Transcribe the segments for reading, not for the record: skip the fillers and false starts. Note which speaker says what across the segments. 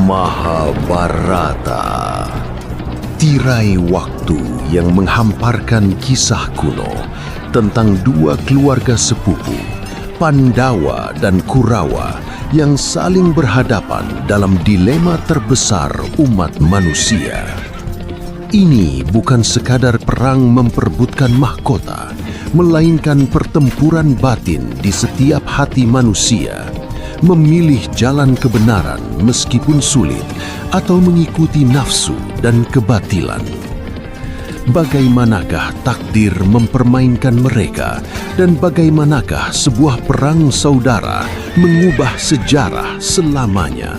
Speaker 1: Mahabharata, tirai waktu yang menghamparkan kisah kuno tentang dua keluarga sepupu, Pandawa dan Kurawa, yang saling berhadapan dalam dilema terbesar umat manusia. Ini bukan sekadar perang memperebutkan mahkota, melainkan pertempuran batin di setiap hati manusia, memilih jalan kebenaran meskipun sulit, atau mengikuti nafsu dan kebatilan. Bagaimanakah takdir mempermainkan mereka, dan bagaimanakah sebuah perang saudara mengubah sejarah selamanya?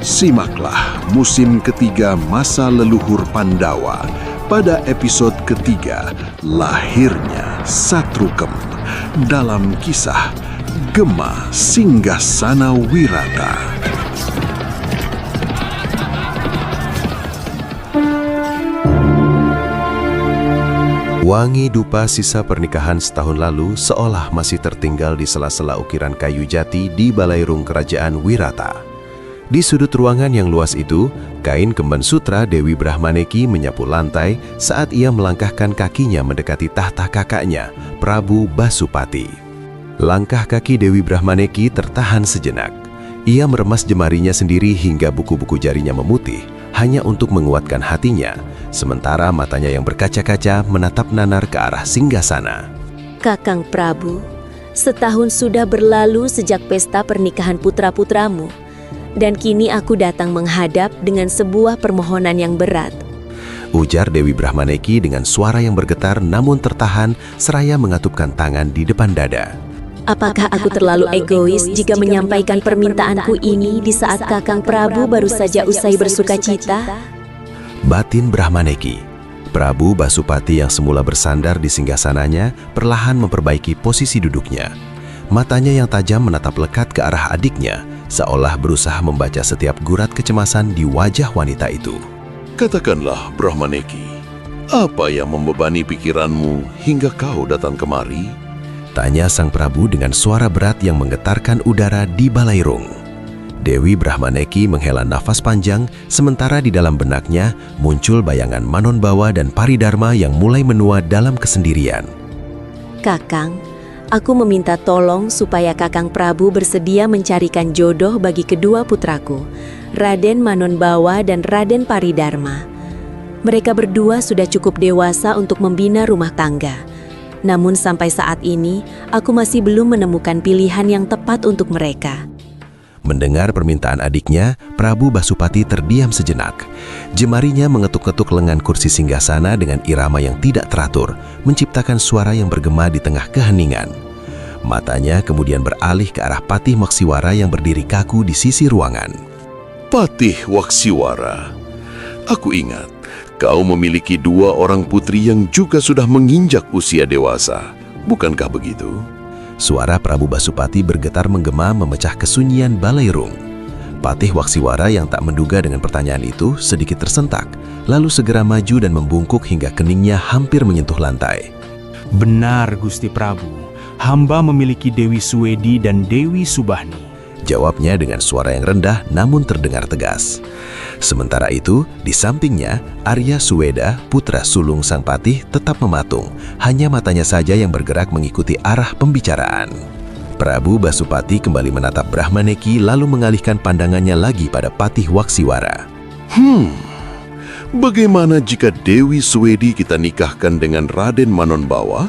Speaker 1: Simaklah musim ketiga Masa Leluhur Pandawa pada episode ketiga, Lahirnya Satrukem, dalam kisah Gema Singgasana Wirata. Wangi dupa sisa pernikahan setahun lalu seolah masih tertinggal di sela-sela ukiran kayu jati di balairung kerajaan Wirata. Di sudut ruangan yang luas itu, kain kemban sutra Dewi Brahmaneki menyapu lantai saat ia melangkahkan kakinya mendekati tahta kakaknya, Prabu Basupati. Langkah kaki Dewi Brahmaneki tertahan sejenak. Ia meremas jemarinya sendiri hingga buku-buku jarinya memutih, hanya untuk menguatkan hatinya, sementara matanya yang berkaca-kaca menatap nanar ke arah singgasana.
Speaker 2: Kakang Prabu, setahun sudah berlalu sejak pesta pernikahan putra-putramu. Dan kini aku datang menghadap dengan sebuah permohonan yang berat.
Speaker 1: Ujar Dewi Brahmaneki dengan suara yang bergetar namun tertahan seraya mengatupkan tangan di depan dada.
Speaker 2: Apakah aku terlalu egois jika menyampaikan permintaanku ini di saat Kakang Prabu baru saja usai bersukacita?
Speaker 1: Batin Brahmaneki. Prabu Basupati yang semula bersandar di singgasananya perlahan memperbaiki posisi duduknya. Matanya yang tajam menatap lekat ke arah adiknya, seolah berusaha membaca setiap gurat kecemasan di wajah wanita itu.
Speaker 3: Katakanlah, Brahmaneki, apa yang membebani pikiranmu hingga kau datang kemari?
Speaker 1: Tanya sang Prabu dengan suara berat yang menggetarkan udara di balairung. Dewi Brahmaneki menghela nafas panjang, sementara di dalam benaknya muncul bayangan Manonbawa dan Paridharma yang mulai menua dalam kesendirian.
Speaker 2: Kakang, aku meminta tolong supaya Kakang Prabu bersedia mencarikan jodoh bagi kedua putraku, Raden Manonbawa dan Raden Paridharma. Mereka berdua sudah cukup dewasa untuk membina rumah tangga. Namun sampai saat ini, aku masih belum menemukan pilihan yang tepat untuk mereka.
Speaker 1: Mendengar permintaan adiknya, Prabu Basupati terdiam sejenak. Jemarinya mengetuk-ketuk lengan kursi singgasana dengan irama yang tidak teratur, menciptakan suara yang bergema di tengah keheningan. Matanya kemudian beralih ke arah Patih Waksiwara yang berdiri kaku di sisi ruangan.
Speaker 3: Patih Waksiwara, aku ingat kau memiliki dua orang putri yang juga sudah menginjak usia dewasa. Bukankah begitu?
Speaker 1: Suara Prabu Basupati bergetar menggema memecah kesunyian balairung. Patih Waksiwara yang tak menduga dengan pertanyaan itu sedikit tersentak, lalu segera maju dan membungkuk hingga keningnya hampir menyentuh lantai.
Speaker 4: Benar, Gusti Prabu. Hamba memiliki Dewi Suwedi dan Dewi Subahni.
Speaker 1: Jawabnya dengan suara yang rendah namun terdengar tegas. Sementara itu, di sampingnya, Arya Suweda, putra sulung sang patih, tetap mematung. Hanya matanya saja yang bergerak mengikuti arah pembicaraan. Prabu Basupati kembali menatap Brahmaneki lalu mengalihkan pandangannya lagi pada Patih Waksiwara.
Speaker 3: Bagaimana jika Dewi Suwedi kita nikahkan dengan Raden Manonbawa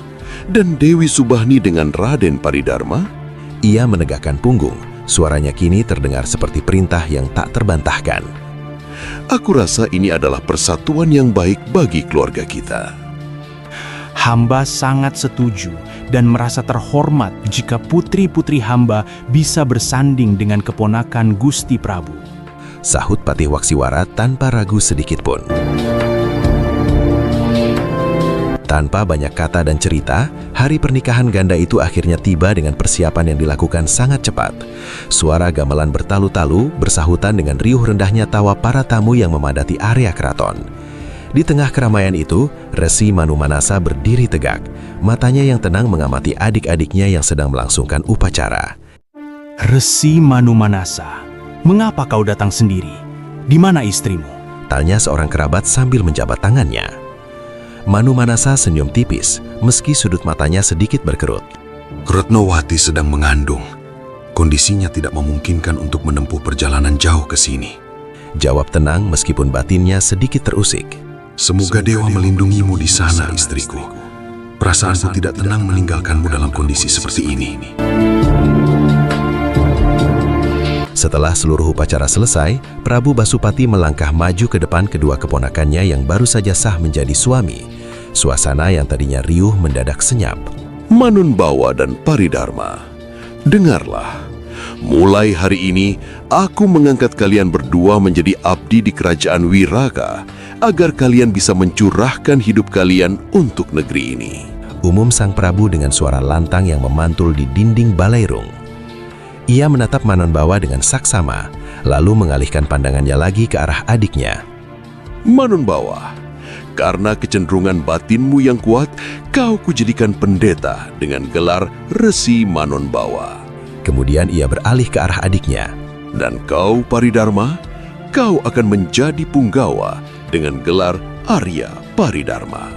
Speaker 3: dan Dewi Subahni dengan Raden Paridharma?
Speaker 1: Ia menegakkan punggung. Suaranya kini terdengar seperti perintah yang tak terbantahkan.
Speaker 3: Aku rasa ini adalah persatuan yang baik bagi keluarga kita.
Speaker 4: Hamba sangat setuju dan merasa terhormat jika putri-putri hamba bisa bersanding dengan keponakan Gusti Prabu.
Speaker 1: Sahut Patih Waksiwara tanpa ragu sedikit pun. Tanpa banyak kata dan cerita, hari pernikahan ganda itu akhirnya tiba dengan persiapan yang dilakukan sangat cepat. Suara gamelan bertalu-talu bersahutan dengan riuh rendahnya tawa para tamu yang memadati area keraton. Di tengah keramaian itu, Resi Manumanasa berdiri tegak. Matanya yang tenang mengamati adik-adiknya yang sedang melangsungkan upacara.
Speaker 4: Resi Manumanasa, mengapa kau datang sendiri? Di mana istrimu?
Speaker 1: Tanya seorang kerabat sambil menjabat tangannya. Manumanasa senyum tipis, meski sudut matanya sedikit berkerut.
Speaker 5: Retnowati sedang mengandung. Kondisinya tidak memungkinkan untuk menempuh perjalanan jauh ke sini.
Speaker 1: Jawab tenang meskipun batinnya sedikit terusik.
Speaker 5: Semoga dewa melindungimu di sana, istriku. Perasaanku tidak tenang meninggalkanmu dalam kondisi seperti ini.
Speaker 1: Setelah seluruh upacara selesai, Prabu Basupati melangkah maju ke depan kedua keponakannya yang baru saja sah menjadi suami. Suasana yang tadinya riuh mendadak senyap.
Speaker 3: Manunbawa dan Paridharma, dengarlah. Mulai hari ini, aku mengangkat kalian berdua menjadi abdi di kerajaan Wiraka, agar kalian bisa mencurahkan hidup kalian untuk negeri ini.
Speaker 1: Umum sang Prabu dengan suara lantang yang memantul di dinding Balairung. Ia menatap Manunbawa dengan saksama, lalu mengalihkan pandangannya lagi ke arah adiknya.
Speaker 3: Manunbawa, karena kecenderungan batinmu yang kuat, kau kujadikan pendeta dengan gelar Resi Manunbawa.
Speaker 1: Kemudian ia beralih ke arah adiknya.
Speaker 3: Dan kau, Paridharma, kau akan menjadi punggawa dengan gelar Arya Paridharma.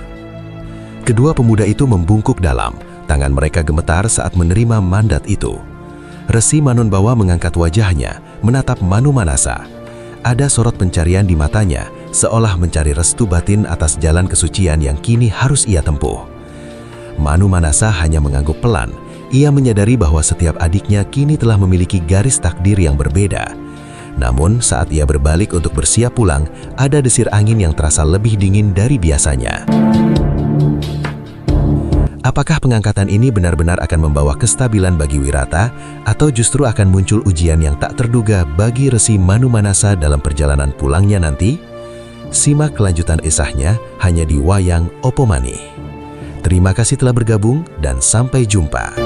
Speaker 1: Kedua pemuda itu membungkuk dalam, tangan mereka gemetar saat menerima mandat itu. Resi Manunbawa mengangkat wajahnya, menatap Manumanasa. Ada sorot pencarian di matanya, seolah mencari restu batin atas jalan kesucian yang kini harus ia tempuh. Manumanasa hanya mengangguk pelan. Ia menyadari bahwa setiap adiknya kini telah memiliki garis takdir yang berbeda. Namun saat ia berbalik untuk bersiap pulang, ada desir angin yang terasa lebih dingin dari biasanya. Apakah pengangkatan ini benar-benar akan membawa kestabilan bagi Wirata, atau justru akan muncul ujian yang tak terduga bagi Resi Manumanasa dalam perjalanan pulangnya nanti? Simak kelanjutan kisahnya hanya di Wayang Opomani. Terima kasih telah bergabung dan sampai jumpa.